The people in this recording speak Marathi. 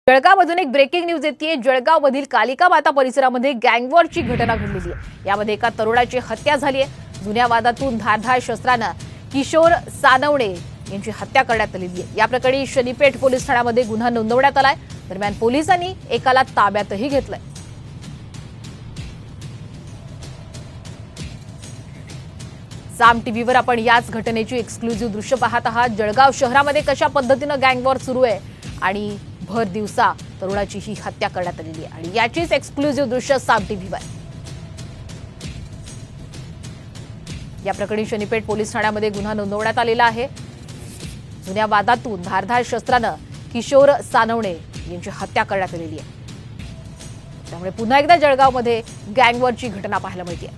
जळगावमधून एक ब्रेकिंग न्यूज येते। जळगावमधील कालिका माता परिसरामध्ये गँगवॉरची घटना घडलेली आहे। यामध्ये एका तरुणाची हत्या झाली आहे। जुन्या वादातून धारदार शस्त्राने किशोर सानवणे यांची हत्या करण्यात आलेली आहे। या प्रकरणी शनीपेठ पोलीस ठाण्यामध्ये गुन्हा नोंदवण्यात आलाय। दरम्यान पोलिसांनी एकाला ताब्यातही घेतलंय। साम टीव्हीवर आपण याच घटनेची एक्सक्लुझिव्ह दृश्य पाहत आहात। जळगाव शहरामध्ये कशा पद्धतीने गँगवॉर सुरू आहे आणि भर दिवसा तरुणाची ही हत्या करण्यात आलेली आहे आणि याचीच एक्सक्लुझिव्ह दृश्य साम टीव्हीवर। या प्रकरणी शनीपेठ पोलीस ठाण्यामध्ये गुन्हा नोंदवण्यात आलेला आहे। जुन्या वादातून धारदार शस्त्राने किशोर सानवणे यांची हत्या करण्यात आलेली आहे। त्यामुळे पुन्हा एकदा जळगावमध्ये गँगवॉरची घटना पाहायला मिळते।